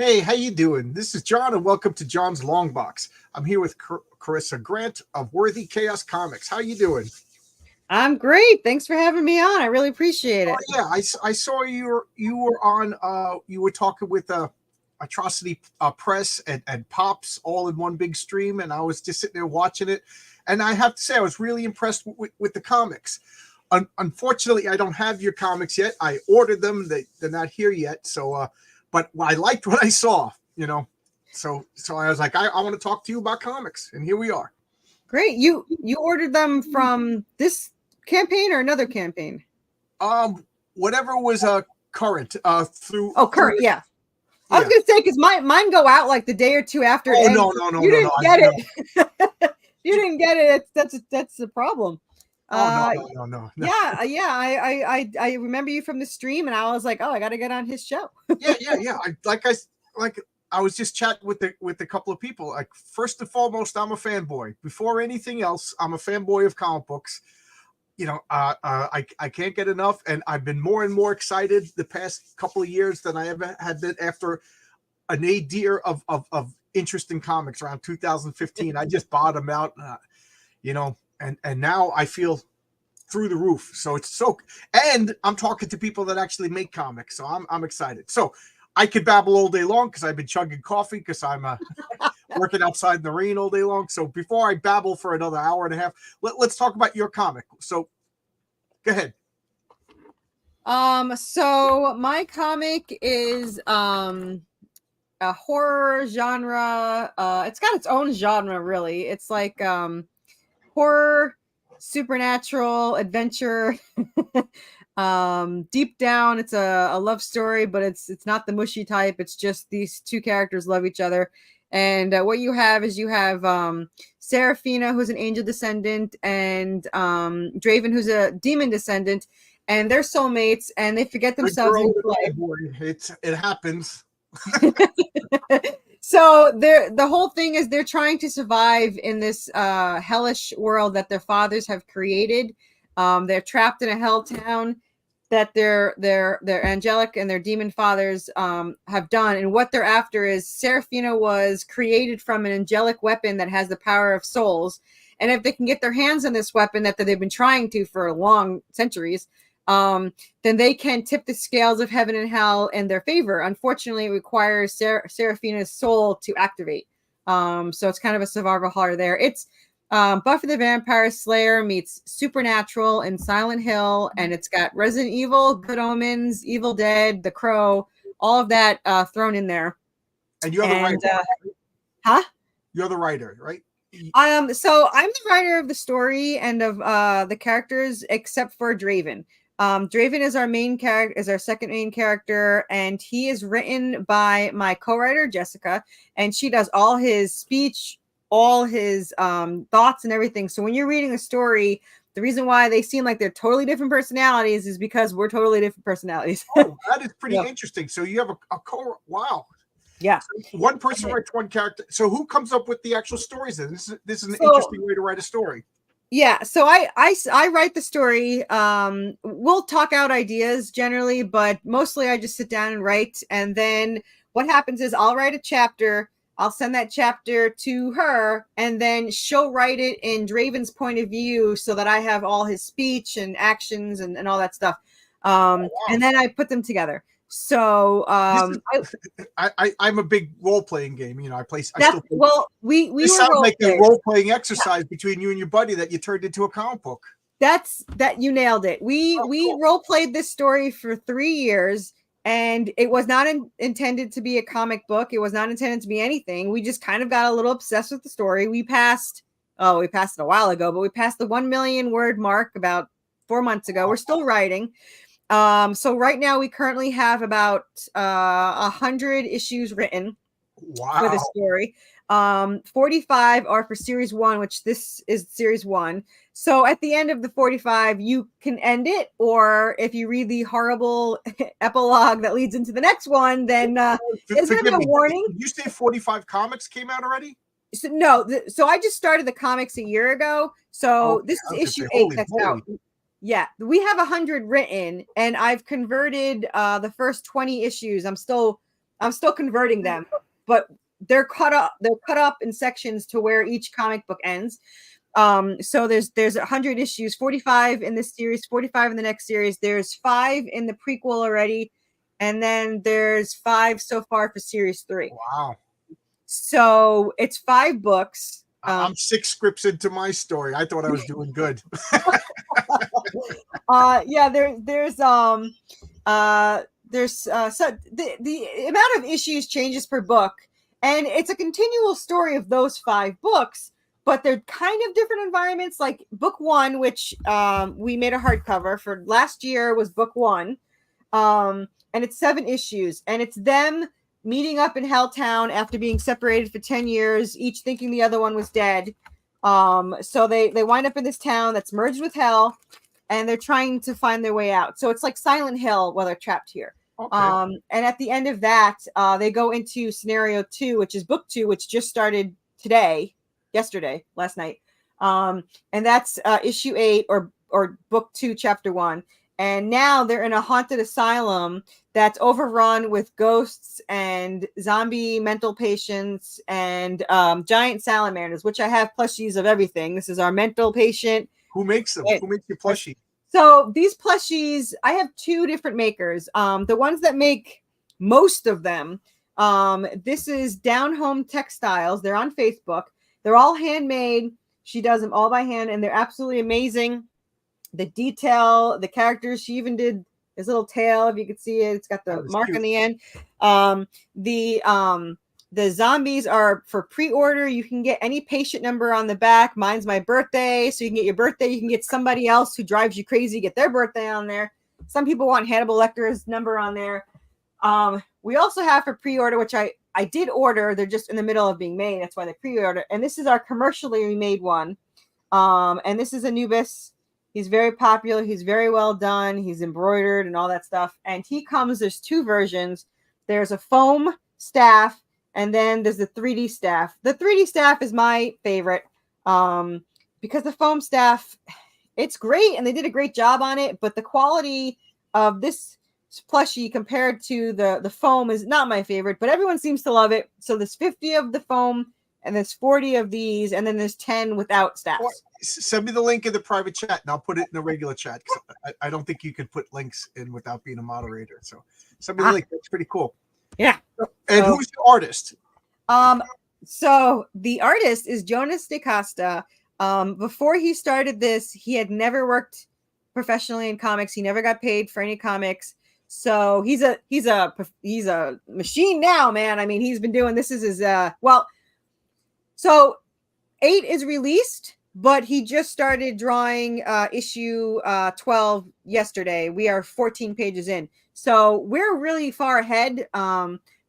Hey, how you doing? This is John, and welcome to John's Long Box. I'm here with Carissa Grant of Worthy Chaos Comics. How you doing? I'm great. Thanks for having me on. I really appreciate Oh it. yeah, I saw you were on you were talking with Atrocity Press and Pops all in one big stream, and I was just sitting there watching it, and I have to say I was really impressed with the comics. Unfortunately, I don't have your comics yet. I ordered them; they're not here yet. So, but I liked what I saw. So I was like, I want to talk to you about comics, and here we are. Great. You ordered them from this campaign or another campaign? Whatever was current through. Oh, current. Yeah. I was Yeah. gonna say because mine go out like the day or two after it Oh ends. no! You didn't get No. it. You didn't get it. That's the problem. Oh no. Yeah. I remember you from the stream, and I was like, oh, I got to get on his show. Yeah. I was just chatting with a couple of people. Like, first and foremost, I'm a fanboy. Before anything else, I'm a fanboy of comic books. I can't get enough, and I've been more and more excited the past couple of years than I ever had been after a nadir of interest in comics around 2015. I just bottomed out, and now I feel through the roof. So and I'm talking to people that actually make comics, so I'm excited. So I could babble all day long because I've been chugging coffee because I'm working outside in the rain all day long. So before I babble for another hour and a half, let's talk about your comic. So go ahead. So my comic is a horror genre. It's got its own genre, really. It's like horror, supernatural, adventure. Deep down, it's a love story, but it's not the mushy type. It's just these two characters love each other. And what you have is you have Seraphina, who's an angel descendant, and Draven, who's a demon descendant, and they're soulmates, and they forget themselves in play. It happens. So the whole thing is they're trying to survive in this hellish world that their fathers have created. They're trapped in a hell town that their angelic and their demon fathers have done, and what they're after is Seraphina was created from an angelic weapon that has the power of souls, and if they can get their hands on this weapon that they've been trying to for long centuries, then they can tip the scales of heaven and hell in their favor. Unfortunately, it requires Seraphina's soul to activate. So it's kind of a survival horror there. It's Buffy the Vampire Slayer meets Supernatural and Silent Hill, and it's got Resident Evil, Good Omens, Evil Dead, The Crow, all of that thrown in there. And you're the writer. Huh? You're the writer, right? So I'm the writer of the story and of the characters, except for Draven. Draven is our main character, is our second main character, and he is written by my co-writer Jessica, and she does all his speech, all his thoughts and everything. So when you're reading a story, the reason why they seem like they're totally different personalities is because we're totally different personalities. Oh, that is pretty interesting. So you have a wow. Yeah. So one person writes one character. So who comes up with the actual stories then? This is an interesting way to write a story. Yeah, so I write the story. We'll talk out ideas generally, but mostly I just sit down and write. And then what happens is I'll write a chapter. I'll send that chapter to her, and then she'll write it in Draven's point of view so that I have all his speech and actions and all that stuff. And then I put them together. So I'm a big role playing game. I play. We this sounds like a role playing exercise between you and your buddy that you turned into a comic book. That you nailed it. We role played this story for 3 years, and it was not intended to be a comic book. It was not intended to be anything. We just kind of got a little obsessed with the story. We passed it a while ago, but we passed the 1 million word mark about 4 months ago. We're still writing. So right now we currently have about 100 issues written for the story. 45 are for series 1, which this is series 1. So at the end of the 45, you can end it, or if you read the horrible epilogue that leads into the next one, then there's going to be a warning. Did you say 45 comics came out already? So, no, so I just started the comics a year ago. So this is issue 8 that's out. Yeah, we have 100 written, and I've converted the first 20 issues. I'm still I'm still converting them, but they're cut up in sections to where each comic book ends. So there's 100 issues, 45 in this series, 45 in the next series. There's 5 in the prequel already, and then there's 5 so far for series 3. Wow. So it's 5 books. I'm 6 scripts into my story. I thought I was doing good. Yeah, so the amount of issues changes per book, and it's a continual story of those 5 books, but they're kind of different environments. Like book 1, which we made a hardcover for last year, was book 1, and it's 7 issues, and it's them meeting up in Helltown after being separated for 10 years, each thinking the other one was dead. So they wind up in this town that's merged with hell, and they're trying to find their way out. So it's like Silent Hill while they're trapped here. Okay. And at the end of that, they go into scenario 2, which is book 2, which just started last night. And that's issue 8 or book 2, chapter 1. And now they're in a haunted asylum that's overrun with ghosts and zombie mental patients and giant salamanders, which I have plushies of everything. This is our mental patient. Who makes them? Who makes your plushie? So these plushies, I have 2 different makers. The ones that make most of them, this is Down Home Textiles. They're on Facebook. They're all handmade. She does them all by hand, and they're absolutely amazing. The detail, the characters, she even did his little tail, if you could see it. It's got the mark on the end. The zombies are for pre-order. You can get any patient number on the back. Mine's my birthday, so you can get your birthday. You can get somebody else who drives you crazy, get their birthday on there. Some people want Hannibal Lecter's number on there. We also have for pre-order, which I did order. They're just in the middle of being made. That's why they pre-order. And this is our commercially made one. And this is Anubis. He's very popular. He's very well done. He's embroidered and all that stuff. And there's 2 versions. There's a foam staff, and then there's the 3D staff. The 3D staff is my favorite because the foam staff, it's great, and they did a great job on it. But the quality of this plushie compared to the foam is not my favorite, but everyone seems to love it. So there's 50 of the foam, and there's 40 of these, and then there's 10 without staffs. Send me the link in the private chat, and I'll put it in the regular chat. I don't think you could put links in without being a moderator. So send me the link. That's pretty cool. Yeah. And who's the artist? So the artist is Jonas DaCosta. Before he started this, he had never worked professionally in comics. He never got paid for any comics. So he's a machine now, man. I mean, he's been doing this. Is his So 8 is released, but he just started drawing issue 12 yesterday. We are 14 pages in. So we're really far ahead.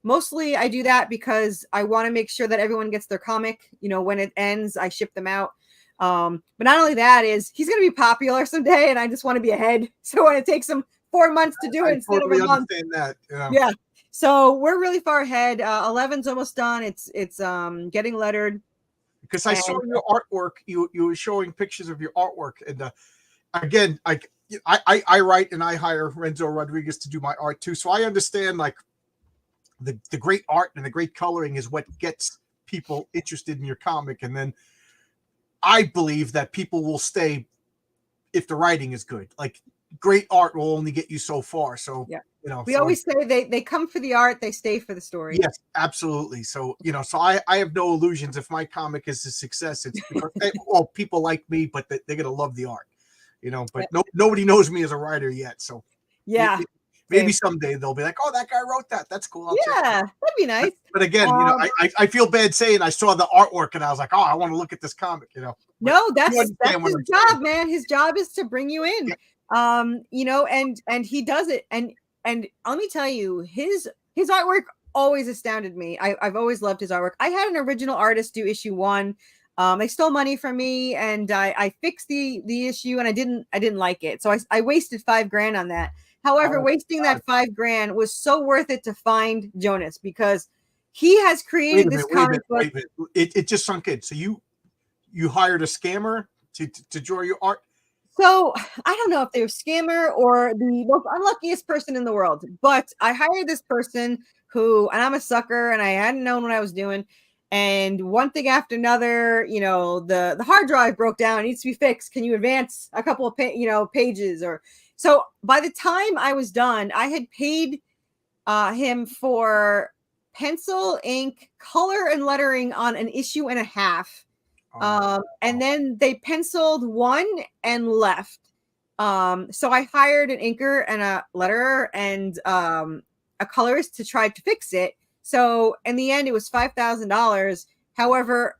Mostly I do that because I want to make sure that everyone gets their comic. You know, when it ends, I ship them out. But not only that is he's going to be popular someday, and I just want to be ahead. So when it takes him 4 months to do it instead of a month. That, yeah. So we're really far ahead. 11's almost done. It's getting lettered. Because I saw your artwork. You were showing pictures of your artwork, and again, I write and I hire Renzo Rodriguez to do my art too. So I understand like the great art and the great coloring is what gets people interested in your comic, and then I believe that people will stay if the writing is good. Like great art will only get you so far. So yeah. We always say they come for the art, they stay for the story. Yes, absolutely. So, so I have no illusions. If my comic is a success, it's because people like me, but they're going to love the art, but nobody knows me as a writer yet. So yeah, maybe someday they'll be like, oh, that guy wrote that. That's cool. That'd be nice. But again, I feel bad saying I saw the artwork and I was like, oh, I want to look at this comic, No, that's his job, man. His job is to bring you in. Yeah. And he does it. And let me tell you, his artwork always astounded me. I've always loved his artwork. I had an original artist do issue 1. They stole money from me, and I fixed the issue, and I didn't like it. So I wasted $5,000 on that. However, wasting that $5,000 was so worth it to find Jonas, because he has created this comic book. It just sunk in. So you hired a scammer to draw your art. So I don't know if they're a scammer or the most unluckiest person in the world, but I hired this person who, and I'm a sucker and I hadn't known what I was doing. And one thing after another, the hard drive broke down, it needs to be fixed. Can you advance a couple of pages? Or so by the time I was done, I had paid him for pencil, ink, color, and lettering on an issue and a half. And then they penciled one and left. So I hired an inker and a letterer and a colorist to try to fix it. So in the end, it was $5,000. However,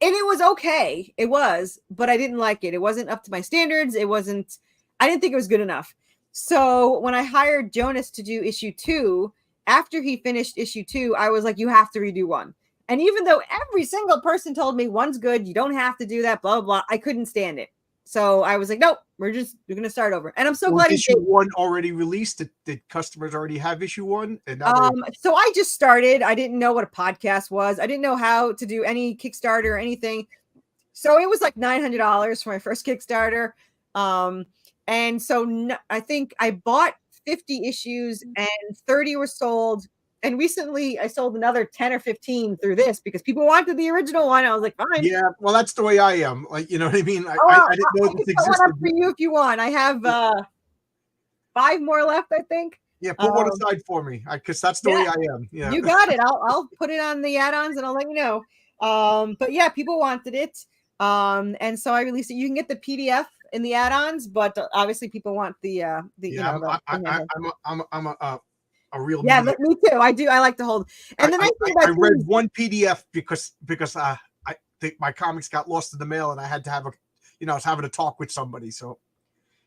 and it was okay. It was, but I didn't like it. It wasn't up to my standards. I didn't think it was good enough. So when I hired Jonas to do issue 2, after he finished issue 2, I was like, you have to redo 1. And even though every single person told me 1's good, you don't have to do that, blah, blah, blah, I couldn't stand it. So I was like, nope, we're going to start over. And I'm so glad issue 1 already released. Did customers already have issue 1? And now so I just started. I didn't know what a podcast was. I didn't know how to do any Kickstarter or anything. So it was like $900 for my first Kickstarter. And so I think I bought 50 issues and 30 were sold. And recently I sold another 10 or 15 through this because people wanted the original one. I was like, fine. Yeah, well, that's the way I am. Like, you know what I mean? I didn't know this existed. One up for you if you want. I have 5 more left, I think. Yeah, put one aside for me because that's the way I am. Yeah, you got it. I'll put it on the add-ons and I'll let you know. But yeah, people wanted it. And so I released it. You can get the PDF in the add-ons, but obviously people want the I'm a real me too. I do. I like to hold. And then I read one PDF because I think my comics got lost in the mail and I had to have I was having a talk with somebody, so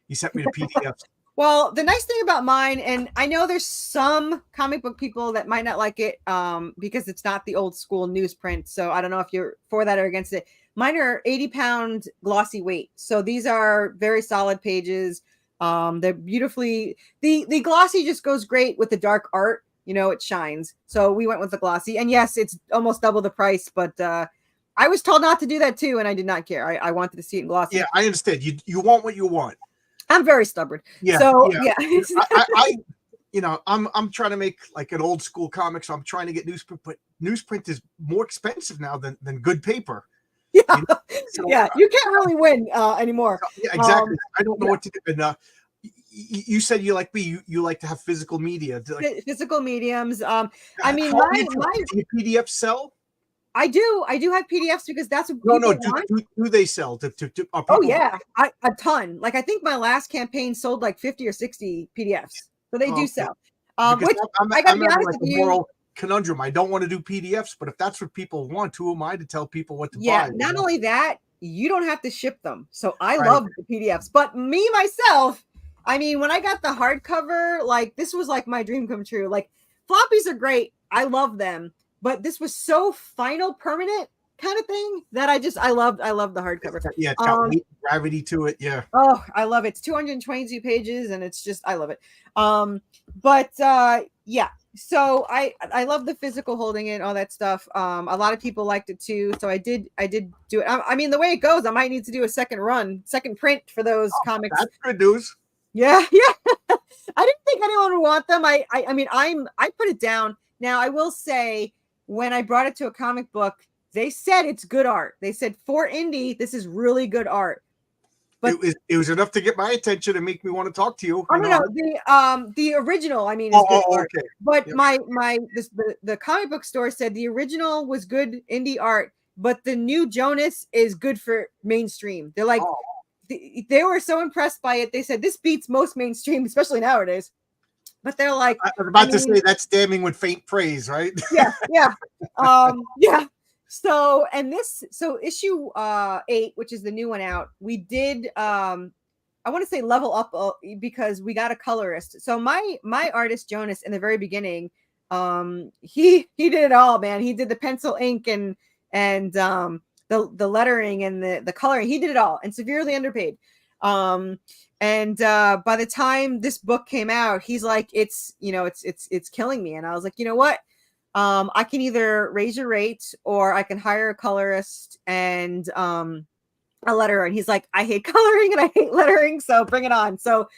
he sent me the PDF. Well, the nice thing about mine, and I know there's some comic book people that might not like it because it's not the old school newsprint. So I don't know if you're for that or against it. Mine are 80-pound glossy weight. So these are very solid pages. They're beautifully, the glossy just goes great with the dark art. It shines. So we went with the glossy. And yes, it's almost double the price, but I was told not to do that too, and I did not care. I wanted to see it in glossy. Yeah, I understand. You want what you want. I'm very stubborn. Yeah. So yeah. I'm trying to make like an old school comic, so I'm trying to get newsprint, but newsprint is more expensive now than good paper. Yeah. So, you can't really win anymore. Yeah, exactly. I don't know what to do. And you said you like me. You like to have physical media. Physical mediums. I mean, my PDF sell? I do have PDFs because that's what people want. Do they sell to oh yeah, a ton. Like I think my last campaign sold like 50 or 60 PDFs, so they do sell. Which I got to be honest with you. Conundrum. I don't want to do PDFs, but if that's what people want, who am I to tell people what to buy? Yeah, not only that, you don't have to ship them. So I love the PDFs, but me myself, I mean, when I got the hardcover, like this was like my dream come true. Like floppies are great. I love them. But this was so final, permanent kind of thing that I love the hardcover. Yeah, it's got weight, gravity to it. Yeah. Oh, I love it. It's 222 pages, and it's just I love it. Yeah. So I love the physical holding it, all that stuff. A lot of people liked it too, so I did do it. I mean, the way it goes, I might need to do a second print for those comics. That's good news. Yeah. I didn't think anyone would want them. I mean, I put it down. Now I will say, when I brought it to a comic book, they said it's good art. They said for indie, this is really good art. But it was enough to get my attention and make me want to talk to you. The original, I mean, is good art. Okay. But the comic book store said the original was good indie art, but the new Jonas is good for mainstream. They're like, they were so impressed by it. They said this beats most mainstream, especially nowadays. But they're like, I was about to say that's damning with faint praise, right? Yeah. Yeah. So issue 8, which is the new one out, we did I want to say level up because we got a colorist. So my artist Jonas in the very beginning, he did it all, man. He did the pencil ink and the lettering and the coloring. He did it all and severely underpaid. And by the time this book came out, he's like, it's killing me. And I was like, you know what? I can either raise your rate or I can hire a colorist and a letterer. And he's like, I hate coloring and I hate lettering, so bring it on. So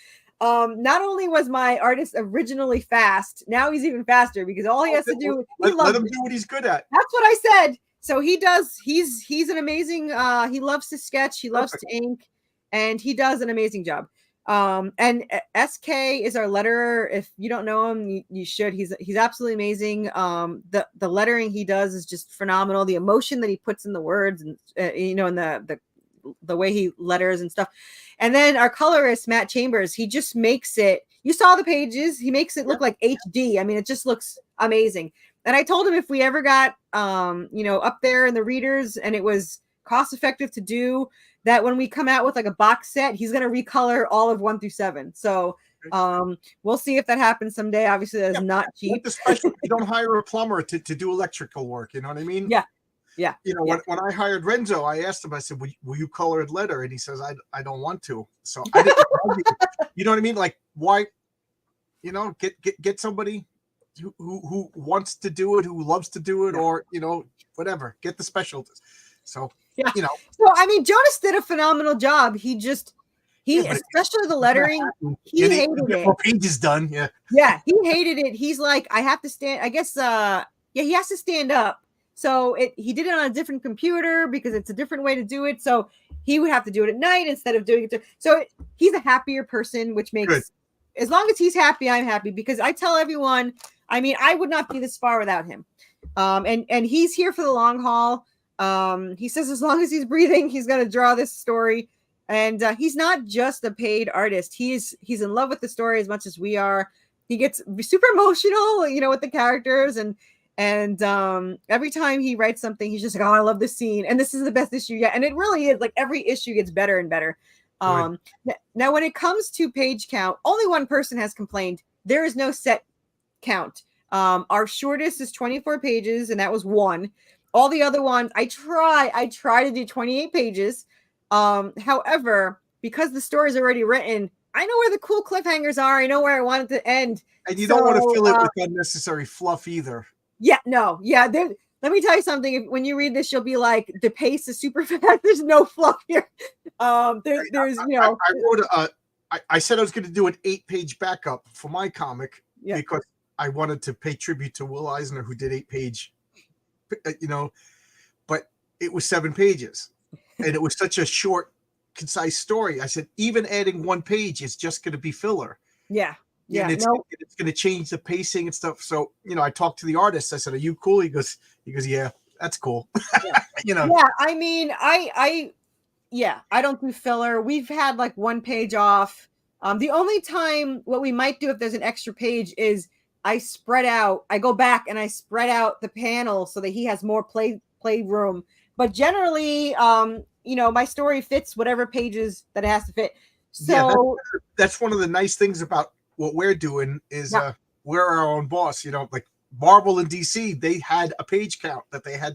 Not only was my artist originally fast, now he's even faster because all he has to do, let him do what he's good at. That's what I said. So he does. He's an amazing. He loves to sketch. He loves to ink, and he does an amazing job. And SK is our letterer. If you don't know him, you should. He's absolutely amazing. The lettering he does is just phenomenal. The emotion that he puts in the words, and and the way he letters and stuff. And then our colorist, Matt Chambers, he just makes it. You saw the pages. He makes it look like HD. I mean, it just looks amazing. And I told him if we ever got, up there in the readers and it was cost effective to do, that when we come out with like a box set, he's going to recolor all of 1 through 7. So we'll see if that happens someday. Obviously, that is not cheap. Especially if you don't hire a plumber to do electrical work. You know what I mean? Yeah. Yeah. When I hired Renzo, I asked him, I said, will you color a letter? And he says, I don't want to. So I didn't, you know what I mean? Like, why, get somebody who wants to do it, who loves to do it, or, whatever, get the specialties. So, So, I mean, Jonas did a phenomenal job. Especially the lettering, he hated it. Pages done. Yeah. Yeah. He hated it. He's like, I have to stand, I guess, he has to stand up. So he did it on a different computer because it's a different way to do it. So he would have to do it at night instead of doing it. So he's a happier person, which makes, good. As long as he's happy, I'm happy, because I tell everyone, I mean, I would not be this far without him. And he's here for the long haul. He says, as long as he's breathing, he's going to draw this story. And he's not just a paid artist. He's in love with the story as much as we are. He gets super emotional, with the characters, and every time he writes something, he's just like, oh, I love this scene, and this is the best issue yet. And it really is. Like, every issue gets better and better. Now, when it comes to page count, only one person has complained. There is no set count. Our shortest is 24 pages, and that was one. All the other ones, I try to do 28 pages. However, because the story is already written, I know where the cool cliffhangers are. I know where I want it to end. And you don't want to fill it with unnecessary fluff either. Yeah, no. Yeah, let me tell you something. When you read this, you'll be like, the pace is super fast. There's no fluff here. I said I was going to do an 8-page backup for my comic because I wanted to pay tribute to Will Eisner, who did 8-page, but it was 7 pages, and it was such a short, concise story. I said, even adding 1 page is just going to be filler. Yeah. Yeah, and it's going to change the pacing and stuff. So, I talked to the artist. I said, are you cool? He goes, yeah, that's cool. Yeah. Yeah. I mean, I don't do filler. We've had like 1 page off. The only time what we might do if there's an extra page is I go back and I spread out the panel so that he has more play room. But generally, my story fits whatever pages that it has to fit. So that's one of the nice things about what we're doing is we're our own boss. Like Marvel and DC, they had a page count that they had,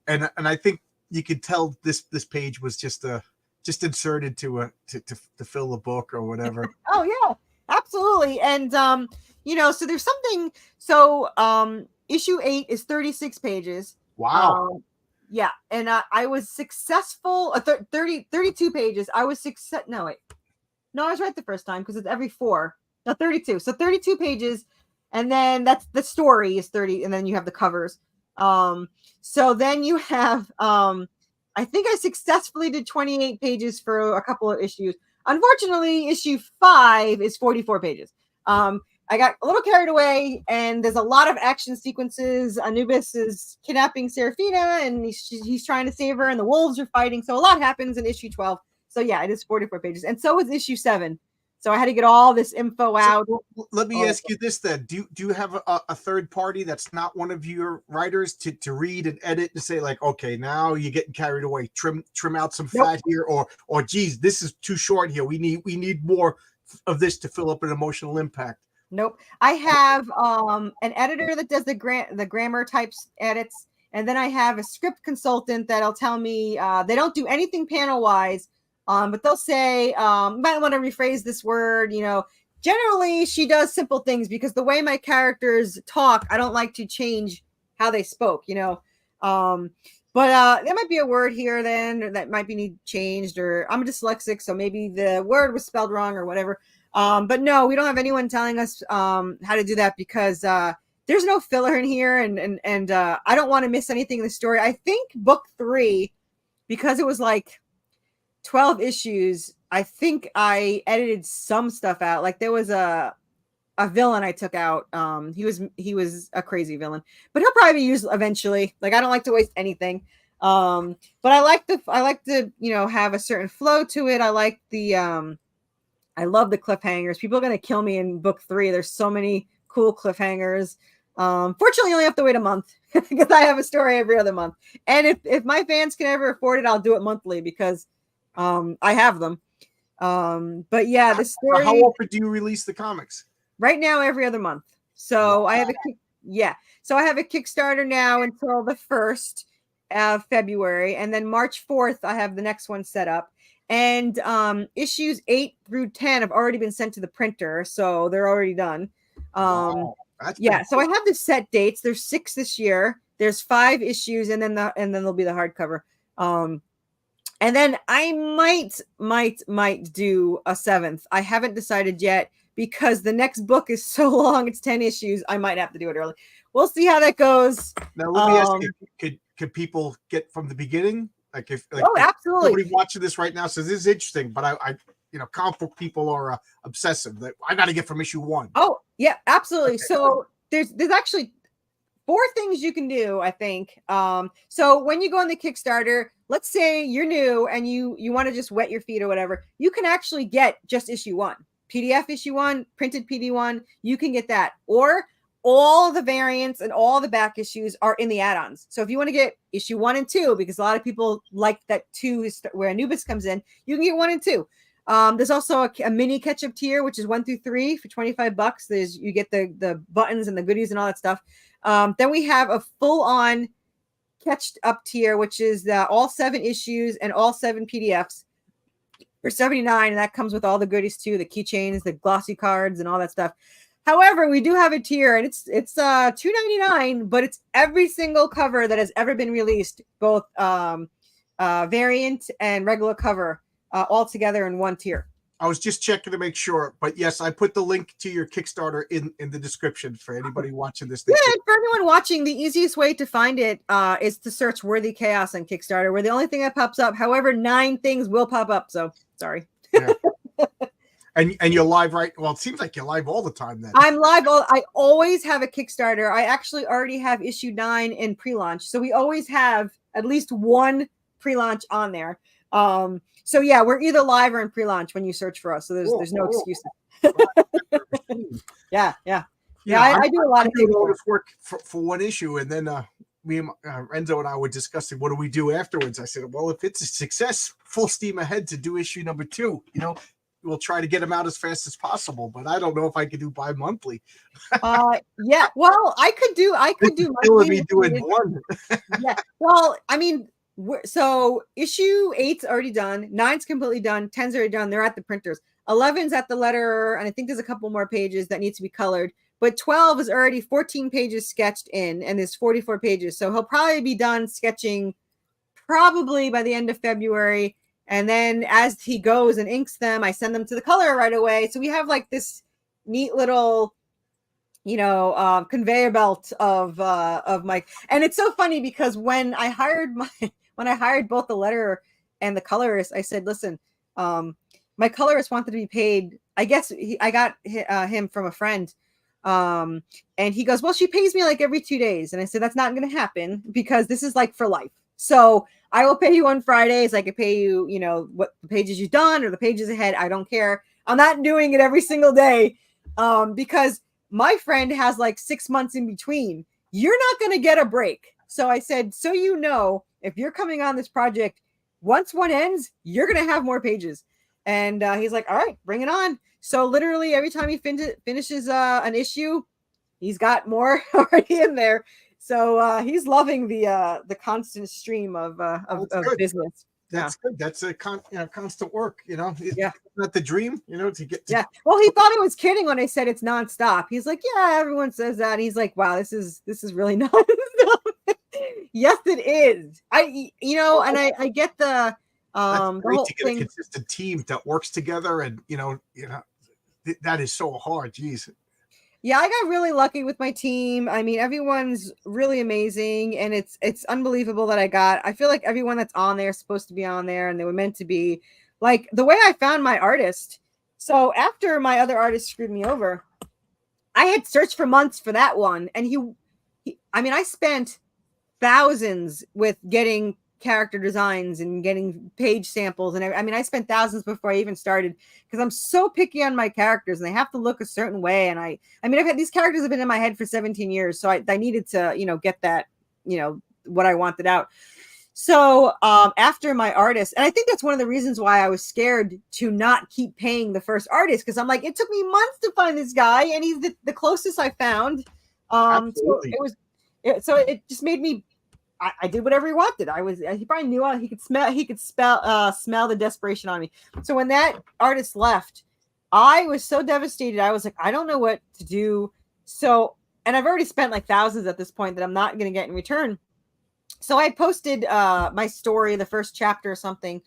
and I think you could tell this page was just inserted to fill the book or whatever. Oh yeah, absolutely. And so there's something. So issue 8 is 36 pages. Wow. Yeah, and I was successful. 32 pages. I was No, wait. No, I was right the first time because it's every 4. No, 32. So 32 pages, and then that's the story is 30, and then you have the covers. So then you have I think I successfully did 28 pages for a couple of issues. Unfortunately, issue 5 is 44 pages. I got a little carried away, and there's a lot of action sequences. Anubis is kidnapping Serafina, and he's trying to save her, and the wolves are fighting. So a lot happens in issue 12. So yeah, it is 44 pages, and so is issue 7. So I had to get all this info out. So, let me ask you this then: Do you have a third party that's not one of your writers to read and edit and say like, okay, now you're getting carried away, trim out some fat here, or geez, this is too short here. We need more of this to fill up an emotional impact. Nope. I have an editor that does the grammar types edits, and then I have a script consultant that'll tell me they don't do anything panel wise. But they'll say, might want to rephrase this word, Generally, she does simple things because the way my characters talk, I don't like to change how they spoke, But there might be a word here then that might be need changed, or I'm dyslexic, so maybe the word was spelled wrong or whatever. But no, we don't have anyone telling us how to do that because there's no filler in here, and I don't want to miss anything in the story. I think book 3, because it was like 12 issues, I think I edited some stuff out. Like there was a villain I took out. He was a crazy villain, but he'll probably be used eventually. Like I don't like to waste anything. But I like to have a certain flow to it. I like the I love the cliffhangers. People are gonna kill me in book 3. There's so many cool cliffhangers. Fortunately, you only have to wait a month because I have a story every other month. And if my fans can ever afford it, I'll do it monthly because I have them. But yeah, the story. How often do you release the comics? Right now, every other month. So Wow. I have So I have a Kickstarter now until the 1st of February, and then March 4th, I have the next one set up. And issues 8 through 10 have already been sent to the printer, so they're already done. Wow. So I have the set dates. There's 6 this year. There's 5 issues, and then there'll be the hardcover. And then I might do a 7th. I haven't decided yet because the next book is so long. It's 10 issues. I might have to do it early. We'll see how that goes. Now let me ask you: could people get from the beginning? Like if absolutely. Somebody watching this right now says this is interesting, but I comic book people are obsessive. That I got to get from issue 1. Oh yeah, absolutely. Okay. So there's actually 4 things you can do, I think. So when you go on the Kickstarter, let's say you're new and you want to just wet your feet or whatever, you can actually get just issue 1, PDF issue 1, printed PD1. You can get that, or all the variants and all the back issues are in the add-ons. So if you want to get issue 1 and 2, because a lot of people like that 2 is where Anubis comes in, you can get 1 and 2. There's also a mini catch-up tier, which is 1 through 3 for $25. You get the buttons and the goodies and all that stuff. Then we have a full-on catched up tier, which is all 7 issues and all 7 PDFs for $79, and that comes with all the goodies too, the keychains, the glossy cards, and all that stuff. However, we do have a tier, and it's $2.99, but it's every single cover that has ever been released, both variant and regular cover, all together in one tier. I was just checking to make sure, but yes, I put the link to your Kickstarter in the description for anybody watching this. Yeah, for anyone watching, the easiest way to find it is to search Worthy Chaos on Kickstarter. We're the only thing that pops up. However, 9 things will pop up, so sorry. Yeah. And you're live, right? Well, it seems like you're live all the time then. I'm live. I always have a Kickstarter. I actually already have issue 9 in pre-launch, so we always have at least one pre-launch on there. So yeah, we're either live or in pre-launch when you search for us. So there's no excuses. Yeah. I do a lot of work for one issue, and then me and Renzo and I were discussing what do we do afterwards. I said, well, if it's a success, full steam ahead to do issue number 2. We'll try to get them out as fast as possible, but I don't know if I could do bi-monthly. Yeah, well, I could do monthly. Me doing one. Yeah, well, I mean, so issue 8's already done, 9's completely done, 10's already done. They're at the printers. 11's at the letterer, and I think there's a couple more pages that need to be colored. But 12 is already 14 pages sketched in, and there's 44 pages. So he'll probably be done sketching probably by the end of February. And then as he goes and inks them, I send them to the color right away. So we have like this neat little, conveyor belt of Mike. And it's so funny because when I hired both the letterer and the colorist, I said, listen, my colorist wanted to be paid. I guess I got him from a friend. And he goes, well, she pays me like every 2 days. And I said, that's not going to happen because this is like for life. So I will pay you on Fridays. I could pay you, what the pages you've done or the pages ahead. I don't care. I'm not doing it every single day because my friend has like 6 months in between. You're not going to get a break. So I said, so if you're coming on this project, once one ends, you're going to have more pages. And he's like, all right, bring it on. So literally every time he finishes an issue, he's got more already in there. So he's loving the constant stream of business. That's good. That's a constant work. Yeah, not the dream. To get. Yeah. Well, he thought I was kidding when I said it's nonstop. He's like, yeah, everyone says that. And he's like, wow, this is really nonstop. Yes, it is. And I get the That's great whole to get thing. a consistent team that works together, and that is so hard. Jeez. Yeah, I got really lucky with my team. I mean, everyone's really amazing, and it's unbelievable that I feel like everyone that's on there is supposed to be on there, and they were meant to be. Like the way I found my artist. So after my other artist screwed me over, I had searched for months for that one, and I mean, I spent thousands with getting character designs and getting page samples, and I mean, I spent thousands before I even started because I'm so picky on my characters, and they have to look a certain way. And I mean, I've had these characters have been in my head for 17 years, so I needed to, get that, what I wanted out. So after my artist, and I think that's one of the reasons why I was scared to not keep paying the first artist, because I'm like, it took me months to find this guy, and he's the closest I found. Absolutely. So it just made me. I did whatever he wanted. He probably knew he could smell the desperation on me. So when that artist left, I was so devastated. I was like, I don't know what to do. So, and I've already spent like thousands at this point that I'm not going to get in return. So I posted my story, the first chapter or something.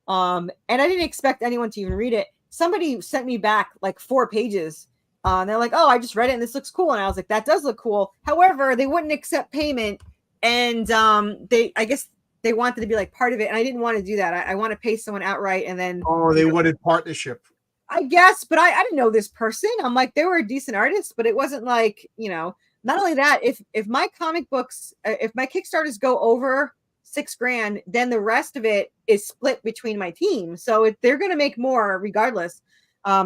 And I didn't expect anyone to even read it. Somebody sent me back like 4 pages. And they're like, oh, I just read it and this looks cool. And I was like, that does look cool. However, they wouldn't accept payment. And I guess they wanted to be like part of it. And I didn't want to do that. I want to pay someone outright. And then. Oh, they wanted partnership. I guess, but I didn't know this person. I'm like, they were a decent artist, but it wasn't like, not only that, if my comic books, if my Kickstarters go over $6,000, then the rest of it is split between my team. So if they're going to make more regardless,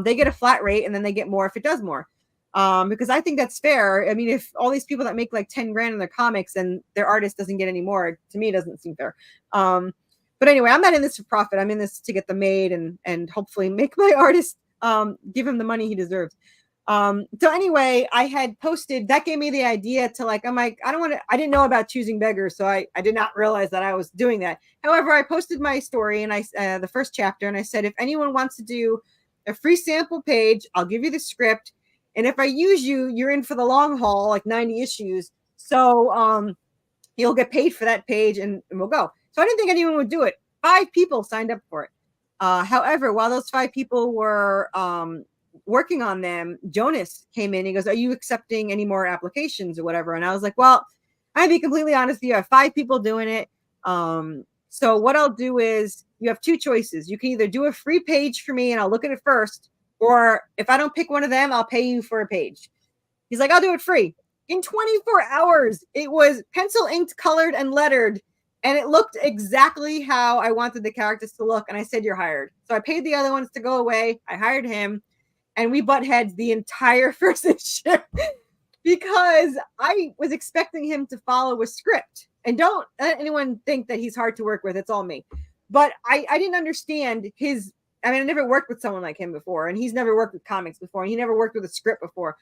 they get a flat rate and then they get more if it does more. Because I think that's fair. I mean, if all these people that make like 10 grand in their comics and their artist doesn't get any more, to me, it doesn't seem fair. But anyway, I'm not in this for profit. I'm in this to get them made and hopefully make my artist, give him the money he deserves. So anyway, I had posted, that gave me the idea to like, I'm like, I didn't know about choosing beggars. So I did not realize that I was doing that. However, I posted my story and the first chapter, and I said, if anyone wants to do a free sample page, I'll give you the script. And if I use you, you're in for the long haul, like 90 issues. So you'll get paid for that page and we'll go. So I didn't think anyone would do it. 5 people signed up for it. However, while those 5 people were working on them, Jonas came in. He goes, are you accepting any more applications or whatever? And I was like, well, I'll be completely honest with you. I have 5 people doing it. So what I'll do is you have 2 choices. You can either do a free page for me and I'll look at it first, or if I don't pick one of them, I'll pay you for a page. He's like, I'll do it free. In 24 hours, it was pencil inked, colored, and lettered. And it looked exactly how I wanted the characters to look. And I said, you're hired. So I paid the other ones to go away. I hired him. And we butt heads the entire first issue because I was expecting him to follow a script. And don't let anyone think that he's hard to work with. It's all me. But I didn't understand I never worked with someone like him before, and he's never worked with comics before, and he never worked with a script before.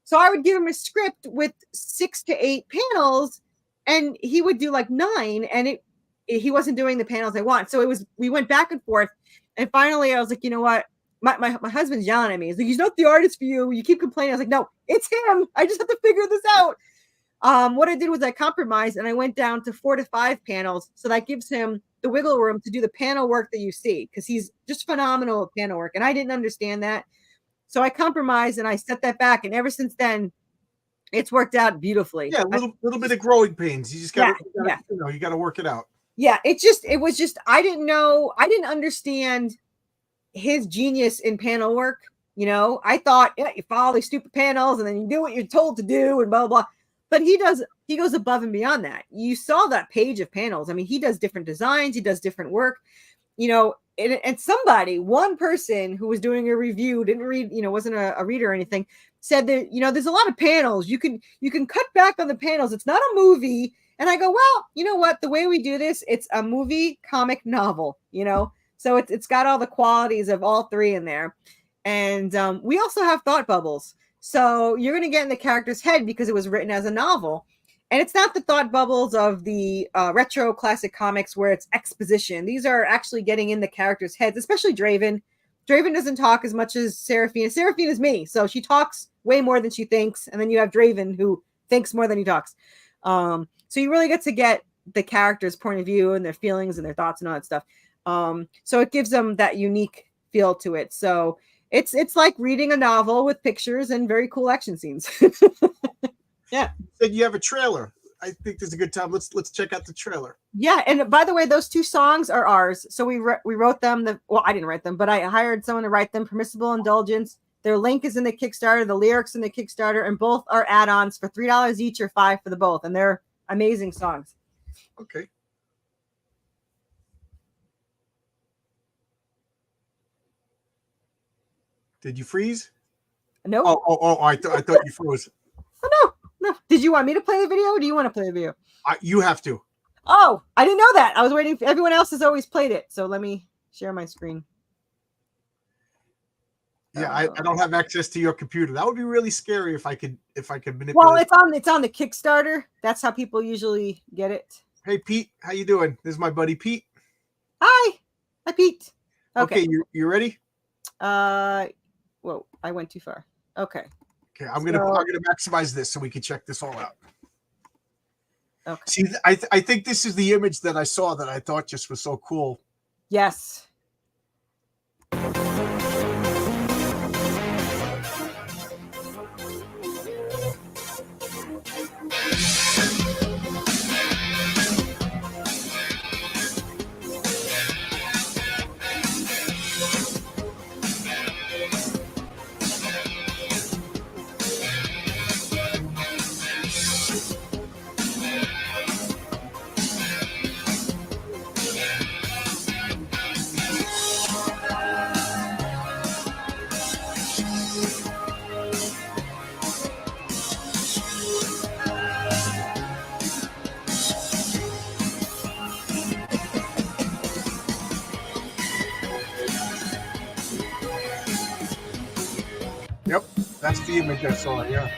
So I would give him a script with 6 to 8 panels, and he would do like 9, and he wasn't doing the panels I want. So we went back and forth, and finally I was like, you know what? My husband's yelling at me. He's like, he's not the artist for you. You keep complaining. I was like, no, it's him. I just have to figure this out. What I did was I compromised, and I went down to 4 to 5 panels. So that gives him the wiggle room to do the panel work that you see, because he's just phenomenal at panel work. And I didn't understand that. So I compromised and I set that back. And ever since then, it's worked out beautifully. Yeah, a little bit of growing pains. You just got you got to work it out. Yeah, it was just, I didn't understand his genius in panel work. I thought, you follow these stupid panels and then you do what you're told to do and blah, blah. But he goes above and beyond that. You saw that page of panels. I mean, he does different designs. He does different work, and one person who was doing a review, didn't read, wasn't a reader or anything, said that, there's a lot of panels. You can cut back on the panels. It's not a movie. And I go, well, you know what? The way we do this, it's a movie, comic, novel, so it's got all the qualities of all 3 in there. And we also have thought bubbles. So you're going to get in the character's head because it was written as a novel. And it's not the thought bubbles of the retro classic comics where it's exposition. These are actually getting in the character's heads, especially Draven. Draven doesn't talk as much as Seraphine. Seraphine is me. So she talks way more than she thinks. And then you have Draven who thinks more than he talks. So you really get to get the character's point of view and their feelings and their thoughts and all that stuff. So it gives them that unique feel to it. So It's like reading a novel with pictures and very cool action scenes. Yeah. Said you have a trailer. I think this is a good time. Let's check out the trailer. Yeah, and by the way, those two songs are ours. So we wrote them. Well, I didn't write them, but I hired someone to write them. Permissible Indulgence. Their link is in the Kickstarter. The lyrics in the Kickstarter, and both are add-ons for $3 each or $5 for the both, and they're amazing songs. Okay. Did you freeze? No. Oh! I thought you froze. Oh, no. Did you want me to play the video, or do you want to play the video? You have to. Oh, I didn't know that. I was waiting. Everyone else has always played it, so let me share my screen. Yeah, I don't have access to your computer. That would be really scary if I could manipulate. Well, it's on the Kickstarter. That's how people usually get it. Hey Pete, how you doing? This is my buddy Pete. Hi, Pete. Okay, you ready? Whoa, I went too far. Okay. Okay, I'm gonna maximize this so we can check this all out. Okay. See, I think this is the image that I saw that I thought just was so cool. Yes. Yep, that's the image I saw. Yeah.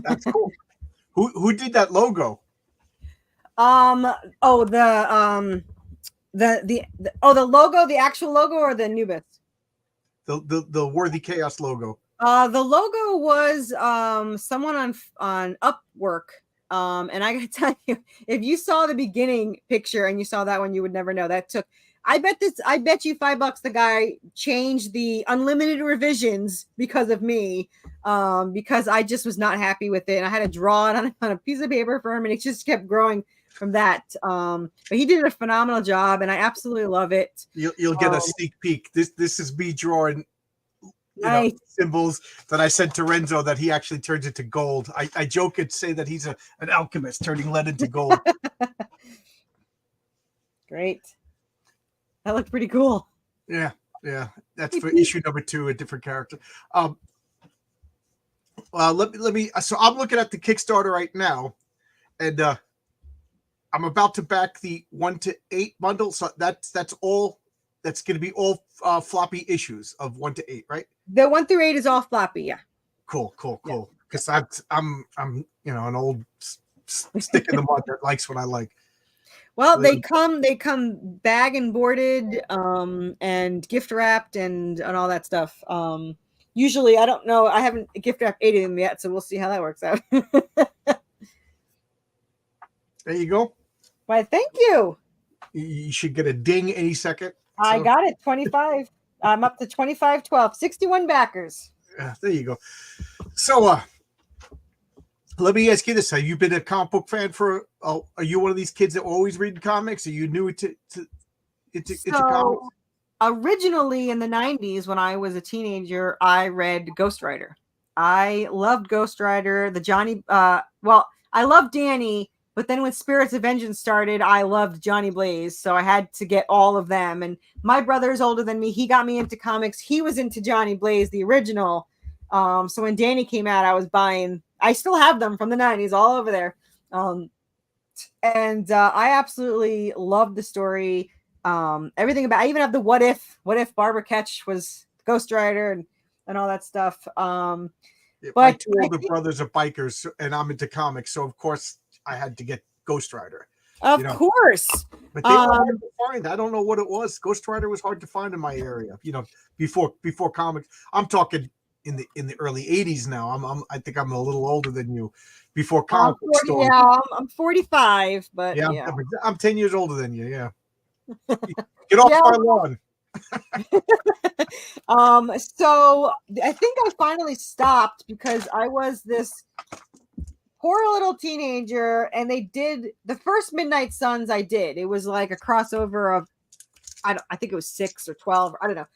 That's cool. Who did that logo? The logo, the actual logo, or the Nubis? The Worthy Chaos logo. The logo was someone on Upwork. And I gotta tell you, if you saw the beginning picture and you saw that one, you would never know. I bet you $5 the guy changed the unlimited revisions because of me. Because I just was not happy with it. And I had to draw it on a piece of paper for him, and it just kept growing from that. But he did a phenomenal job, and I absolutely love it. You'll get a sneak peek. This is me drawing Nice. symbols that I sent to Renzo that he actually turns into gold. I joke and say that he's an alchemist turning lead into gold. Great. That looked pretty cool. Yeah. That's for issue number 2, a different character. Let me. So I'm looking at the Kickstarter right now, and I'm about to back the 1 to 8 bundle. So that's all. That's going to be all floppy issues of 1 to 8, right? The 1 through 8 is all floppy. Yeah. Cool. Because I'm an old stick in the mud that likes what I like. Well, they come bag and boarded, and gift wrapped and all that stuff. Usually, I don't know. I haven't gift wrapped 8 of them yet, so we'll see how that works out. There you go. Why, thank you. You should get a ding any second. I got it. 25. I'm up to 25-12. 61 backers. There you go. So, let me ask you this: have you been a comic book fan for? Are you one of these kids that always reading comics? Are you new into comics? Originally in the 90s, when I was a teenager, I read Ghost Rider. I loved Ghost Rider. The Johnny. I loved Danny, but then when Spirits of Vengeance started, I loved Johnny Blaze, so I had to get all of them. And my brother's older than me. He got me into comics. He was into Johnny Blaze, the original. So when Danny came out, I was buying. I still have them from the 90s all over there. And I absolutely loved the story. Everything about, I even have the what if Barbara Ketch was Ghost Rider and all that stuff. My But 2 older brothers are bikers, and I'm into comics, so of course I had to get Ghost Rider. Of course. But they were hard to find. I don't know what it was. Ghost Rider was hard to find in my area. Before comics. I'm talking in the early 80s now. I think I'm a little older than you. Before comic book stores. Yeah, I'm 45, but yeah. I'm 10 years older than you. Yeah. Get off my lawn. So I think I finally stopped because I was this poor little teenager, and they did the first Midnight Suns. It was like a crossover of I think it was 6 or 12, I don't know.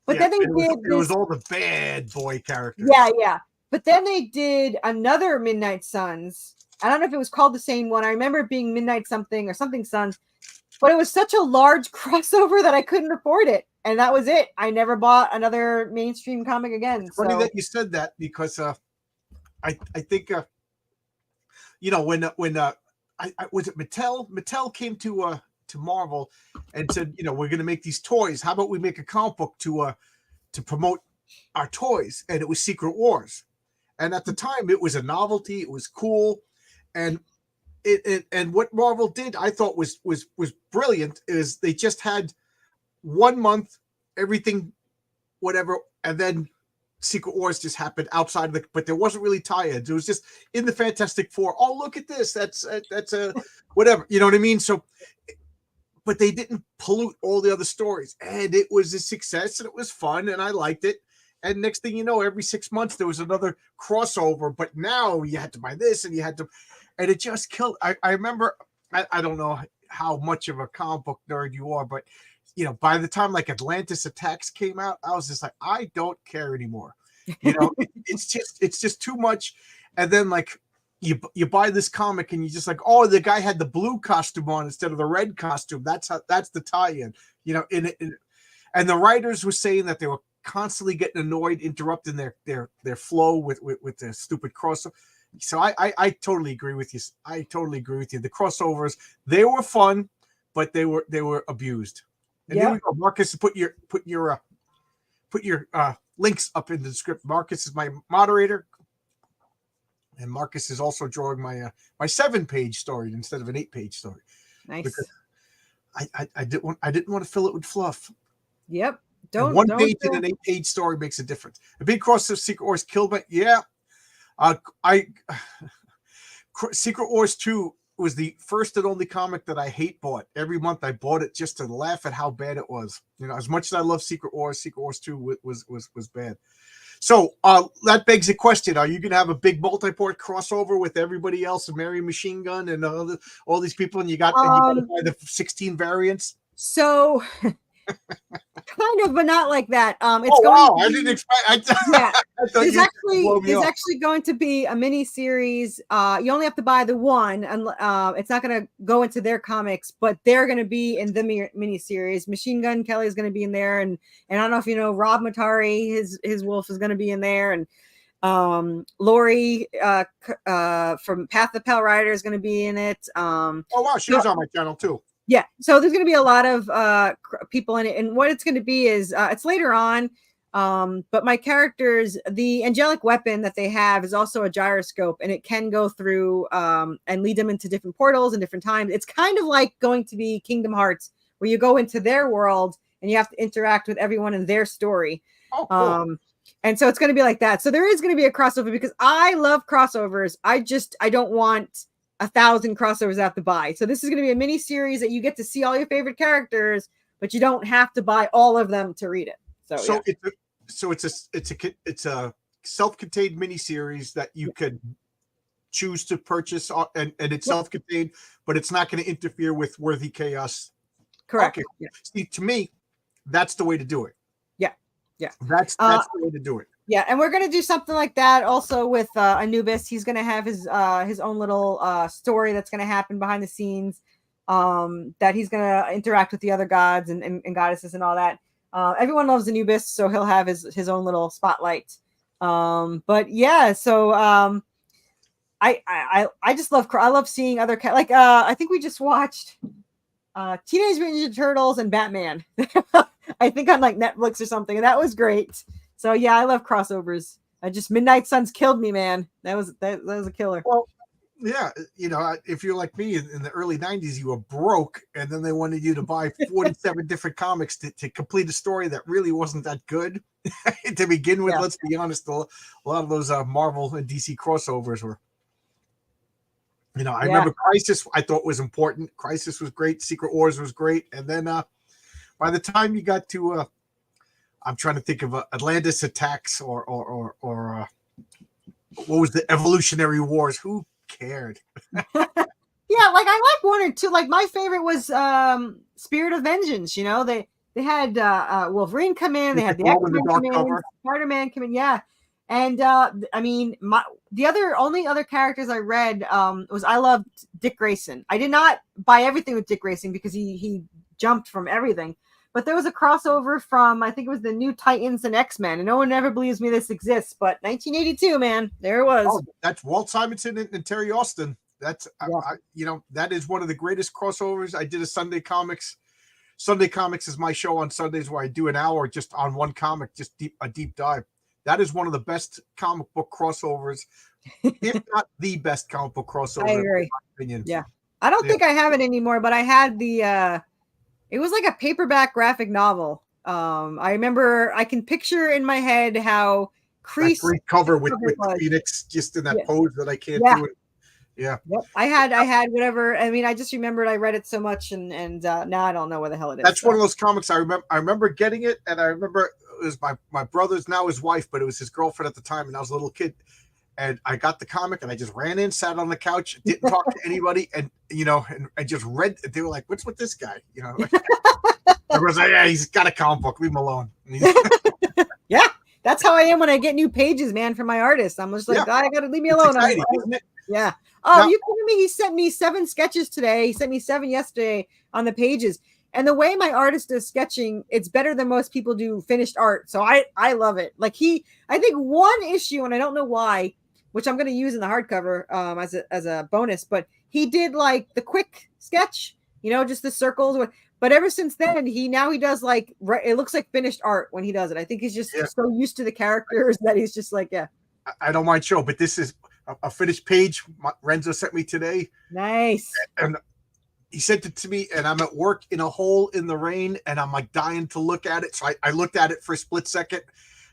But then it was all the bad boy characters. Yeah. But then they did another Midnight Suns. I don't know if it was called the same one. I remember it being Midnight something or something Suns. But it was such a large crossover that I couldn't afford it. And that was it. I never bought another mainstream comic again. It's funny that you said that, because I think when was it Mattel came to Marvel and said, we're going to make these toys. How about we make a comic book to promote our toys? And it was Secret Wars. And at the time it was a novelty. It was cool. And and what Marvel did, I thought was brilliant, is they just had 1 month, everything, whatever, and then Secret Wars just happened outside of but there wasn't really tie-ins. It was just in the Fantastic Four. Oh, look at this. That's a whatever. You know what I mean? So, but they didn't pollute all the other stories, and it was a success, and it was fun, and I liked it. And next thing you know, every 6 months there was another crossover. But now you had to buy this, and you had to. And it just killed. I remember, I don't know how much of a comic book nerd you are, but by the time like Atlantis Attacks came out, I was just like, I don't care anymore. It's just too much. And then like you buy this comic and you just like, oh, the guy had the blue costume on instead of the red costume. That's the tie-in. And the writers were saying that they were constantly getting annoyed, interrupting their flow with the stupid crossover. So I totally agree with you. The crossovers, they were fun, but they were abused. And Here we go. Marcus, put your links up in the script. Marcus is my moderator, and Marcus is also drawing my 7-page story instead of an 8-page story. Nice. Because I didn't want to fill it with fluff. Yep. One page in an 8-page story makes a difference. A big cross of Secret Wars killed me. Yeah. Secret Wars 2 was the first and only comic that I bought. Every month I bought it just to laugh at how bad it was. As much as I love Secret Wars 2 was bad. So that begs the question: are you going to have a big multi-port crossover with everybody else, and Mary Machine Gun and all these people, and you got to buy the 16 variants? So kind of, but not like that. It's Oh going wow! to I be, didn't expect. I yeah. thought There's you were gonna blow me up. actually going to be a mini series. You only have to buy the one, and it's not going to go into their comics, but they're going to be in the mini series. Machine Gun Kelly is going to be in there, and I don't know if you know Rob Matari, his wolf is going to be in there, and Lori from Path of Pale Rider is going to be in it. Oh wow, she was on my channel too. Yeah, so there's going to be a lot of people in it, and what it's going to be is it's later on. But my characters, the angelic weapon that they have is also a gyroscope, and it can go through and lead them into different portals and different times. It's kind of like going to be Kingdom Hearts, where you go into their world and you have to interact with everyone in their story. Oh, cool. And so it's going to be like that. So there is going to be a crossover because I love crossovers. I don't want 1,000 crossovers I have to buy. So this is going to be a mini series that you get to see all your favorite characters, but you don't have to buy all of them to read it. So yeah. It's a self-contained miniseries that you could choose to purchase, and it's self-contained, but it's not going to interfere with Worthy Chaos. Correct. Okay. Yeah. See, to me, that's the way to do it. Yeah. That's the way to do it. Yeah, and we're gonna do something like that also with Anubis. He's gonna have his own little story that's gonna happen behind the scenes. That he's gonna interact with the other gods and goddesses and all that. Everyone loves Anubis, so he'll have his own little spotlight. But yeah, so I just love seeing other I think we just watched Teenage Mutant Ninja Turtles and Batman. I think on like Netflix or something, and that was great. So yeah, I love crossovers. Midnight Suns killed me, man. That was a killer. Well, yeah, if you're like me in the early 90s, you were broke, and then they wanted you to buy 47 different comics to complete a story that really wasn't that good to begin with. Yeah. Let's be honest, a lot of those Marvel and DC crossovers were. I remember Crisis, I thought was important. Crisis was great. Secret Wars was great. And then by the time you got to, I'm trying to think of Atlantis Attacks or what was the Evolutionary Wars? Who cared? Yeah, I like one or two. Like my favorite was Spirit of Vengeance. They had Wolverine come in. They had the X-Men come in. Spider-Man come in. Yeah. And the only other characters I read was I loved Dick Grayson. I did not buy everything with Dick Grayson because he jumped from everything. But there was a crossover from, I think it was the New Titans and X-Men. And no one ever believes me this exists, but 1982, man, there it was. Oh, that's Walt Simonson and Terry Austin. That's, that is one of the greatest crossovers. I did a Sunday Comics. Sunday Comics is my show on Sundays where I do an hour just on one comic, just a deep dive. That is one of the best comic book crossovers, if not the best comic book crossover. I agree. In my opinion. Yeah. I don't think I have it anymore, but I had it was like a paperback graphic novel. I remember I can picture in my head how Crease great cover with Phoenix just in that pose that I can't do it. Yeah. Yep. I had whatever. I mean, I just remembered I read it so much and now I don't know where the hell it is. That's one of those comics I remember getting it, and I remember it was my brother's, now his wife, but it was his girlfriend at the time, and I was a little kid. And I got the comic and I just ran in, sat on the couch, didn't talk to anybody, and and I just read. They were like, "What's with this guy?" Everyone's like, "Yeah, he's got a comic book. Leave him alone." Yeah, that's how I am when I get new pages, man, from my artist. I'm just like, I gotta leave me alone. Exciting, isn't it? Yeah. Oh, now, you kidding me? He sent me 7 sketches today. He sent me 7 yesterday on the pages. And the way my artist is sketching, it's better than most people do finished art. So I love it. Like I think one issue, and I don't know why, which I'm going to use in the hardcover as a bonus, but he did like the quick sketch, just the circles. But ever since then, he does like, it looks like finished art when he does it. I think he's just so used to the characters that he's just like, yeah. I don't mind show, but this is a finished page. Renzo sent me today. Nice. And he sent it to me, and I'm at work in a hole in the rain, and I'm like dying to look at it. So I looked at it for a split second,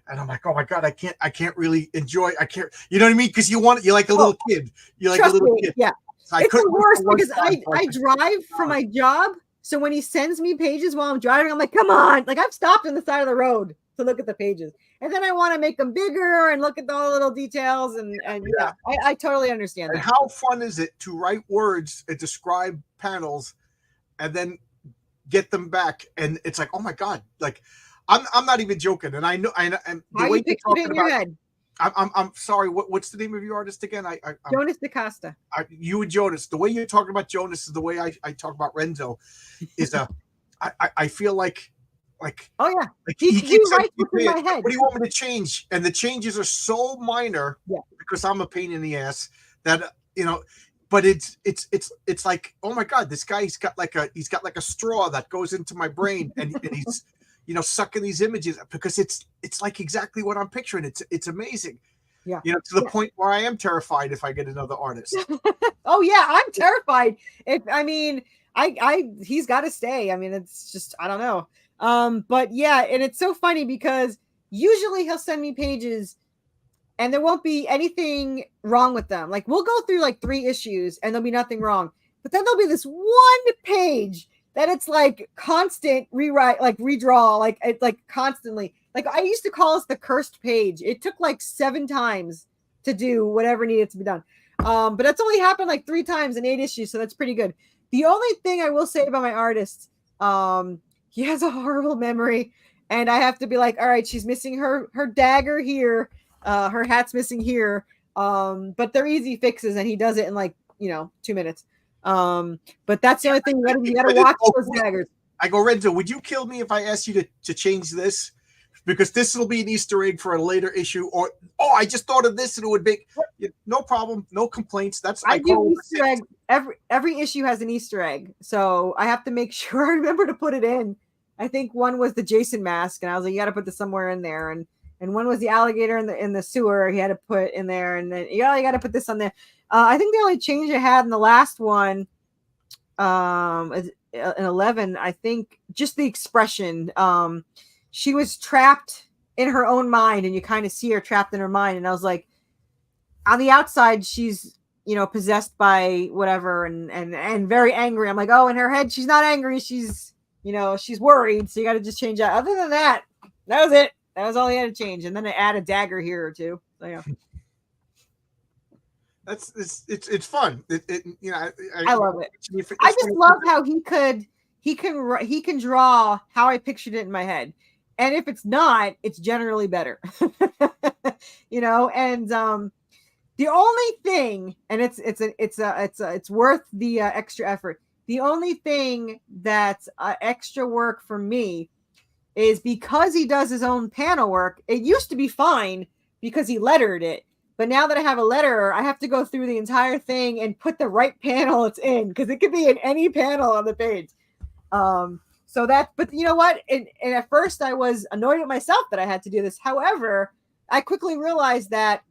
and I'm like, oh my God, I can't really enjoy. I can't, you know what I mean? Because you're like a little kid. You're like a little kid. Yeah. So it's the worst because I drive for my job. So when he sends me pages while I'm driving, I'm like, come on. Like I've stopped on the side of the road to look at the pages. And then I want to make them bigger and look at all the little details. And I totally understand that. And how fun is it to write words and describe panels and then get them back, and it's like, oh my god, like I'm not even joking, and I know, and the How way you you're pictured it talking in your about, head? I'm sorry, what's the name of your artist again? Jonas DaCosta. You and Jonas, the way you're talking about Jonas is the way I talk about Renzo. Is I feel like Oh yeah, he he keeps saying, writes what's in my head. what do you want me to change? And the changes are so minor, Yeah. because I'm a pain in the ass, that but it's like, oh my god, this guy, he's got like a straw that goes into my brain, and he's sucking these images, because it's like exactly what I'm picturing. It's amazing. Yeah. To the point where I am terrified if I get another artist. Oh yeah, I'm terrified. He's got to stay. I mean, it's just, I don't know. But yeah, and it's so funny because usually he'll send me pages and there won't be anything wrong with them. Like, we'll go through like 3 issues and there'll be nothing wrong. But then there'll be this one page that it's like constant rewrite, like redraw, like it's like constantly. Like, I used to call this the cursed page. It took like 7 times to do whatever needed to be done. But that's only happened like 3 times in 8 issues, so that's pretty good. The only thing I will say about my artist, he has a horrible memory, and I have to be like, all right, she's missing her dagger here, her hat's missing here, but they're easy fixes, and he does it in like 2 minutes. But that's the only thing, you gotta watch those daggers. I go, Renzo, would you kill me if I asked you to change this? Because this will be an Easter egg for a later issue, or I just thought of this and it would make no problem, no complaints. I do Easter egg. Every issue has an Easter egg, so I have to make sure I remember to put it in. I think one was the Jason mask, and I was like, you got to put this somewhere in there, and one was the alligator in the sewer. He had to put in there, and then you got to put this on there. I think the only change I had in the last one, in 11, I think just the expression. She was trapped in her own mind, and you kind of see her trapped in her mind. And I was like, on the outside, she's, possessed by whatever and very angry. I'm like, oh, in her head, she's not angry. She's, she's worried. So you got to just change that. Other than that, that was it. That was all he had to change. And then I add a dagger here or two. So yeah. It's fun. I love it. I just love how he can draw how I pictured it in my head. And if it's not, it's generally better. And the only thing, and it's worth the extra effort. The only thing that's extra work for me is because he does his own panel work. It used to be fine because he lettered it, but now that I have a letterer, I have to go through the entire thing and put the right panel it's in, because it could be in any panel on the page. But you know what? And at first I was annoyed at myself that I had to do this. However, I quickly realized that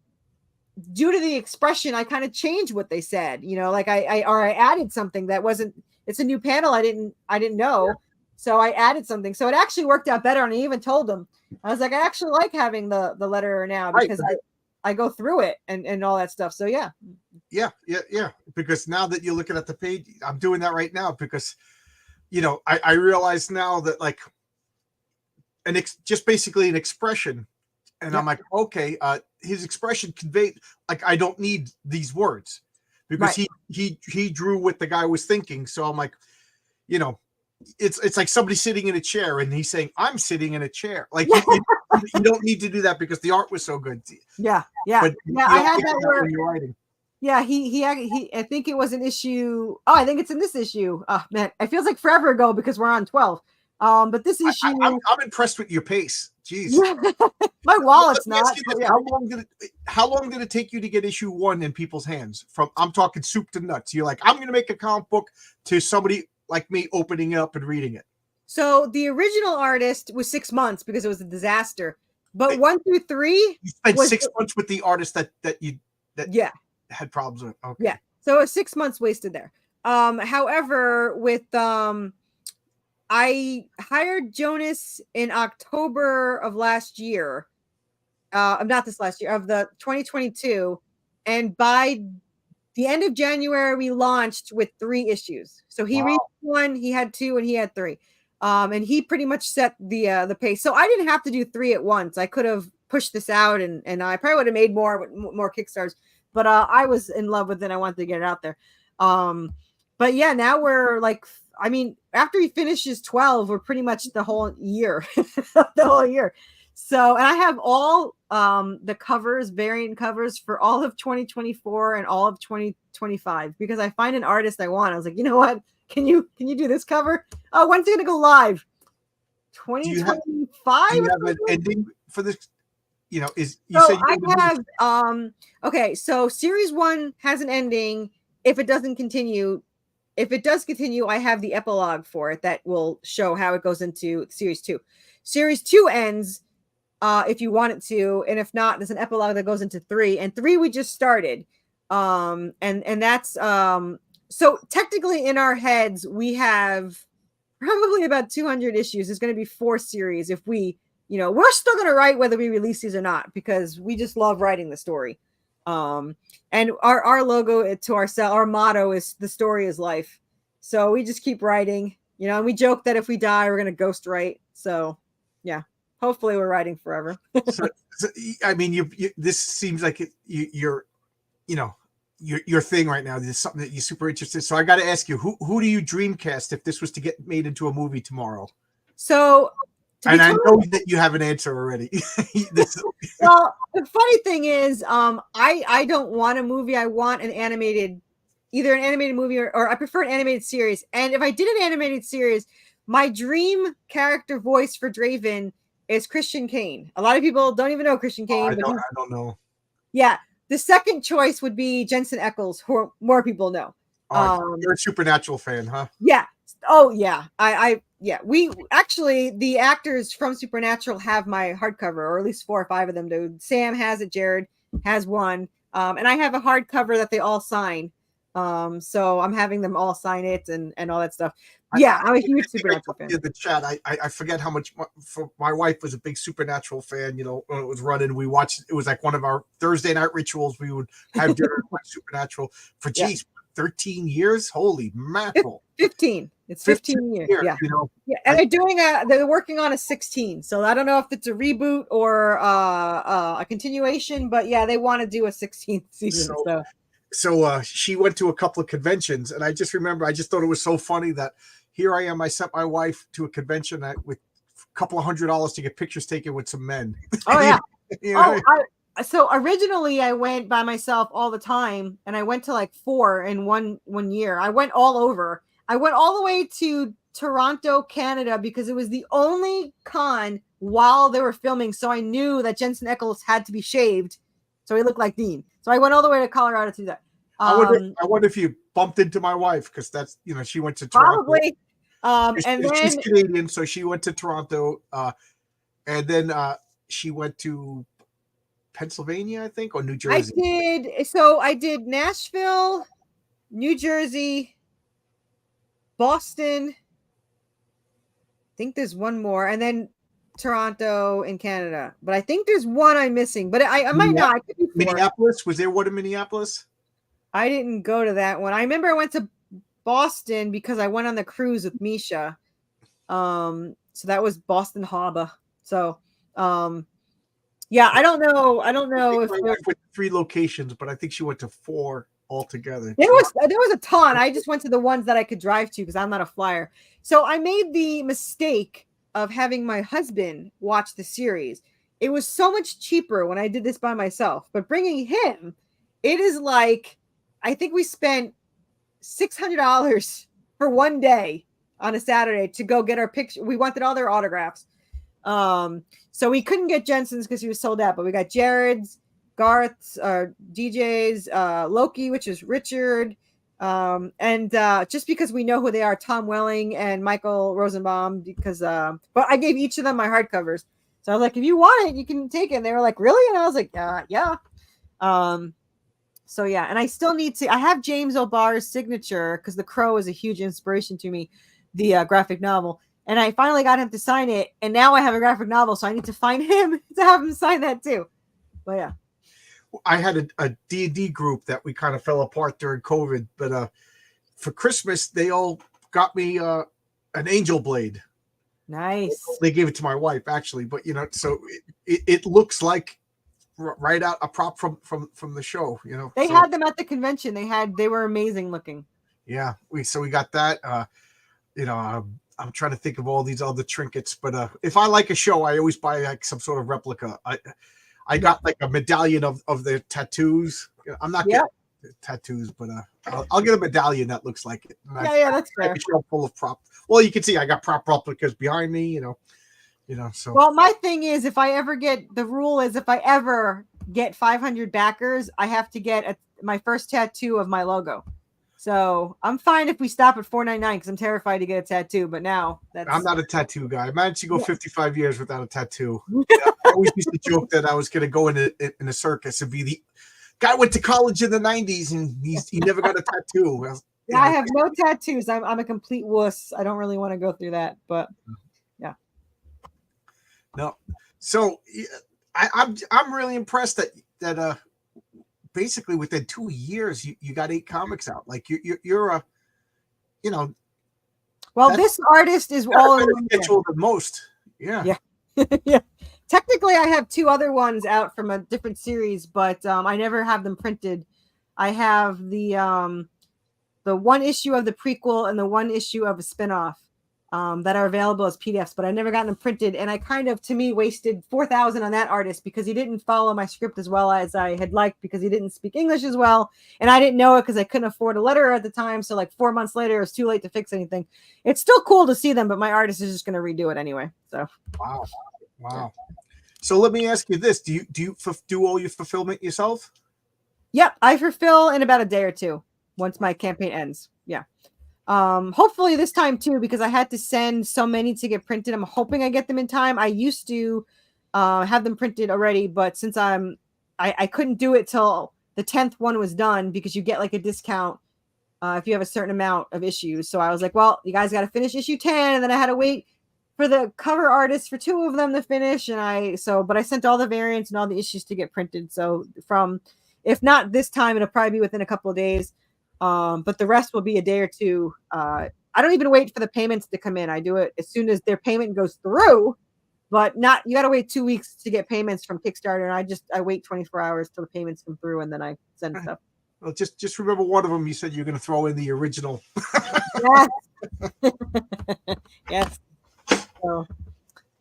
due to the expression, I kind of changed what they said, like I added something that wasn't, it's a new panel. I didn't know. Yeah. So I added something. So it actually worked out better. And I even told them, I was like, I actually like having the letterer now, because I go through it and all that stuff. So yeah. Yeah. Because now that you're looking at the page, I'm doing that right now, because I realize now that like just basically an expression, and I'm like, okay, his expression conveyed, like, I don't need these words, because he drew what the guy was thinking. So I'm like, it's like somebody sitting in a chair and he's saying, I'm sitting in a chair. Like you don't need to do that because the art was so good. Yeah. But I had that word when you're writing. Yeah, he I think it was an issue. Oh, I think it's in this issue. Oh man, it feels like forever ago because we're on 12. But this issue, I'm impressed with your pace. Jeez. My wallet's not. Yeah. How long did it take you to get issue 1 in people's hands? I'm talking soup to nuts. You're like, I'm going to make a comic book, to somebody like me opening it up and reading it. So the original artist was 6 months because it was a disaster. But 1 through 3, you spent 6 months with the artist that had problems with. Okay. Yeah. So it was 6 months wasted there. However, with I hired Jonas in October of last year. Not this last year, of the 2022. And by the end of January, we launched with 3 issues. So he read 1, he had 2, and he had 3. And he pretty much set the pace. So I didn't have to do 3 at once. I could have pushed this out, and I probably would have made more Kickstarters. But I was in love with it. I wanted to get it out there. But yeah, now we're like I mean, after he finishes 12, we're pretty much the whole year, the whole year. So, and I have all the covers, variant covers for all of 2024 and all of 2025 because I find an artist I want. I was like, you know what? Can you do this cover? Oh, when's it gonna go live? 2025. Do you have an ending for this? You know, is you So said you I have okay, so series 1 has an ending if it doesn't continue. If it does continue, I have the epilogue for it that will show how it goes into series 2. Series 2 ends if you want it to, and if not, there's an epilogue that goes into 3, and 3 we just started. And that's so technically in our heads we have probably about 200 issues. There's going to be 4 series if we, you know, we're still going to write whether we release these or not because we just love writing the story. And our logo to ourselves, our motto is the story is life. So we just keep writing, you know, and we joke that if we die, we're going to ghost write. So yeah, hopefully we're writing forever. so, I mean, you this seems like you're, you know, your thing right now. This is something that you're super interested in. So I got to ask you, who do you dream cast if this was to get made into a movie tomorrow? So, and I know that you have an answer already. Well, the funny thing is, I don't want a movie. I want either an animated movie or I prefer an animated series. And if I did an animated series, my dream character voice for Draven is Christian Kane. A lot of people don't even know Christian Kane. I don't know. Yeah. The second choice would be Jensen Ackles, who more people know. You're a Supernatural fan, huh? Yeah. Oh, yeah. Yeah. We actually, the actors from Supernatural have my hardcover, or at least 4 or 5 of them do. Sam has it. Jared has one. And I have a hardcover that they all sign. So I'm having them all sign it and all that stuff. Yeah, I'm a huge Supernatural fan. In the chat, I forget how much. My wife was a big Supernatural fan. You know, when it was running, we watched. It was like one of our Thursday night rituals. We would have dinner and watch Supernatural for 13 years. Holy mackerel! 15. It's 15 years. Yeah, you know. Yeah, and they're working on a 16. So I don't know if it's a reboot or a continuation, but yeah, they want to do a 16th season. So she went to a couple of conventions, and I just remember, I just thought it was so funny that here I am. I sent my wife to a convention with a couple of $100 to get pictures taken with some men. Oh yeah. You know? So originally I went by myself all the time, and I went to like 4 in one year. I went all over. I went all the way to Toronto, Canada, because it was the only con while they were filming. So I knew that Jensen Ackles had to be shaved, so he looked like Dean. So I went all the way to Colorado to do that. I wonder if you bumped into my wife, because that's, you know, she went to Toronto. Probably. And then she's Canadian, so she went to Toronto, and then she went to Pennsylvania, I think, or New Jersey. I did Nashville, New Jersey, Boston. I think there's one more, and then Toronto in Canada. But I think there's one I'm missing. But I might not. I could be 4. Minneapolis? Was there one in Minneapolis? I didn't go to that one. I remember I went to Boston because I went on the cruise with Misha. So that was Boston Harbor. So yeah, I don't know if I went with 3 locations, but I think she went to 4 altogether. There was a ton. I just went to the ones that I could drive to because I'm not a flyer. So I made the mistake of having my husband watch the series. It was so much cheaper when I did this by myself, but bringing him, it is like, I think we spent $600 for one day on a Saturday to go get our picture. We wanted all their autographs. So we couldn't get Jensen's because he was sold out, but we got Jared's, Garth's, DJ's, Loki, which is Richard. And just because we know who they are, Tom Welling and Michael Rosenbaum, because but I gave each of them my hardcovers. So I was like, if you want it, you can take it. And they were like, really? And I was like, yeah. So yeah, and I still need to. I have James O'Barr's signature because The Crow is a huge inspiration to me, the graphic novel. And I finally got him to sign it, and now I have a graphic novel, so I need to find him to have him sign that too. But yeah, I had a D&D group that we kind of fell apart during COVID, but for Christmas they all got me an Angel Blade. Nice. They gave it to my wife actually, but you know, so it looks like right out a prop from the show. You know, they had them at the convention. They were amazing looking. Yeah, we got that. I'm trying to think of all these other trinkets, but if I like a show, I always buy like some sort of replica. I got like a medallion of their tattoos. I'm not Yeah. getting tattoos, but I'll get a medallion that looks like it. And Yeah, that's I have fair. a shelf full of prop. Well, you can see I got prop replicas behind me. So. Well, my thing is, if I ever get 500 backers, I have to get my first tattoo of my logo. So I'm fine if we stop at $4.99 because I'm terrified to get a tattoo. But now I'm not a tattoo guy. I managed to go 55 years without a tattoo. I always used to joke that I was going to go in a circus and be the guy went to college in the 90s and he never got a tattoo. I have no tattoos. I'm a complete wuss. I don't really want to go through that, but yeah. No. So I'm really impressed that basically within 2 years you got 8 comics out. Like you're a well, this artist is all in schedule than most. Yeah. Yeah. Technically I have 2 other ones out from a different series, but I never have them printed. I have the 1 issue of the prequel and the 1 issue of a spinoff that are available as PDFs, but I never gotten them printed. And I kind of, to me, wasted $4,000 on that artist because he didn't follow my script as well as I had liked because he didn't speak English as well. And I didn't know it because I couldn't afford a letterer at the time. So like 4 months later, it was too late to fix anything. It's still cool to see them, but my artist is just going to redo it anyway. So wow. So let me ask you this: Do you do all your fulfillment yourself? Yep, I fulfill in about a day or 2 once my campaign ends. Yeah. Hopefully this time too, because I had to send so many to get printed. I'm hoping I get them in time. I used to have them printed already, but since I couldn't do it till the 10th one was done because you get like a discount if you have a certain amount of issues. So I was like, well, you guys got to finish issue 10, and then I had to wait for the cover artists for 2 of them to finish. But I sent all the variants and all the issues to get printed. So if not this time, it'll probably be within a couple of days. But the rest will be a day or 2. I don't even wait for the payments to come in. I do it as soon as their payment goes through, but you got to wait 2 weeks to get payments from Kickstarter. And I wait 24 hours till the payments come through, and then I send stuff. Well, just remember one of them. You said you're going to throw in the original. Yes. Yes. So,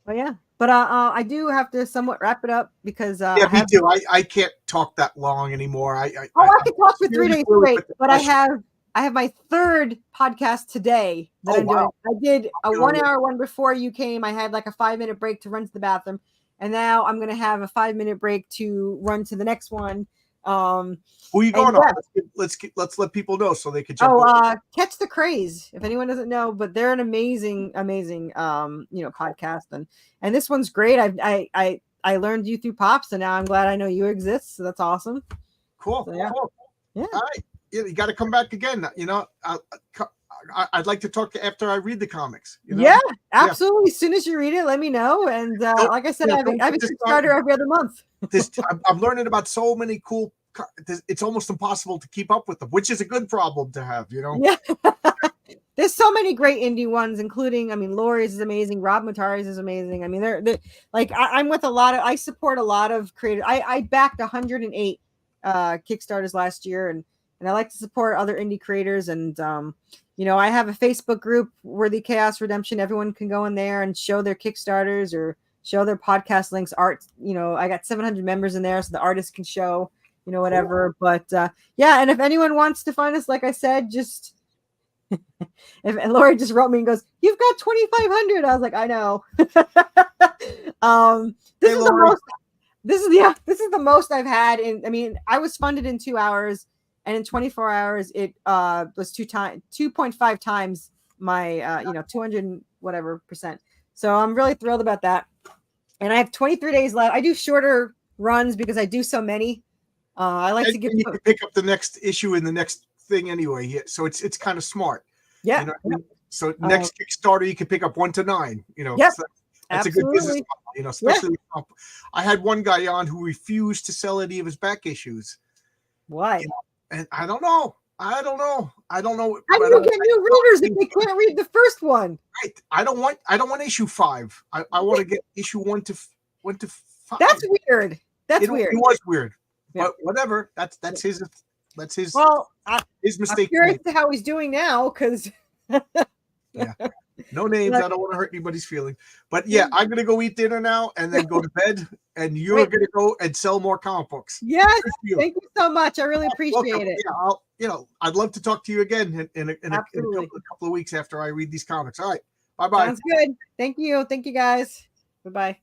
well, yeah. But I do have to somewhat wrap it up because me too. I can't talk that long anymore. I can talk for 3 days straight, but I have my 3rd podcast today that I'm doing. I did a 1-hour one before you came. I had like a 5-minute break to run to the bathroom, and now I'm going to have a 5-minute break to run to the next one. Who are you going on? Let's let people know so they can jump. Catch the Craze. If anyone doesn't know, but they're an amazing podcast, and this one's great. I learned you through Pops, and now I'm glad I know you exist. So that's awesome. Cool. So, yeah. Cool. Yeah. All right. You got to come back again. I'd like to talk after I read the comics. Yeah, absolutely. As soon as you read it, let me know. And like I said, I have a Kickstarter every other month. I'm learning about so many cool. It's almost impossible to keep up with them, which is a good problem to have. Yeah. There's so many great indie ones, including, Lori's is amazing. Rob Matari's is amazing. They're like, I'm with I support a lot of creators. I backed 108 Kickstarters last year, and I like to support other indie creators. And, I have a Facebook group, Worthy Chaos Redemption. Everyone can go in there and show their Kickstarters or show their podcast links, art. I got 700 members in there, so the artists can show, whatever. But and if anyone wants to find us, like I said, just and Lori just wrote me and goes, "You've got 2,500." I was like, I know. This is the most I've had I was funded in 2 hours, and in 24 hours it was 2.5 times my 200 whatever %. So I'm really thrilled about that. And I have 23 days left. I do shorter runs because I do so many. I like to give you can pick up the next issue in the next thing anyway. So it's kind of smart. Yeah. So next Kickstarter you can pick up 1 to 9. Yep. So that's a good business model, especially I had one guy on who refused to sell any of his back issues. Why? And I don't know. I don't know. How do you get new readers if they can't read the first one? Right. I don't want issue 5. I want to get issue 1 to 5. That's weird. That's weird. It was weird. Yeah. But whatever. That's his well, his mistake. I'm curious to how he's doing now, because Yeah. No names. I don't want to hurt anybody's feeling. But yeah, I'm gonna go eat dinner now and then go to bed. And you're Wait. gonna go and sell more comic books. Yes, Good for you. thank you so much. I really appreciate Welcome. it. Yeah, I'd love to talk to you again in a Absolutely. couple of weeks after I read these comics. All right. Bye-bye. Sounds good. Thank you. Thank you, guys. Bye-bye.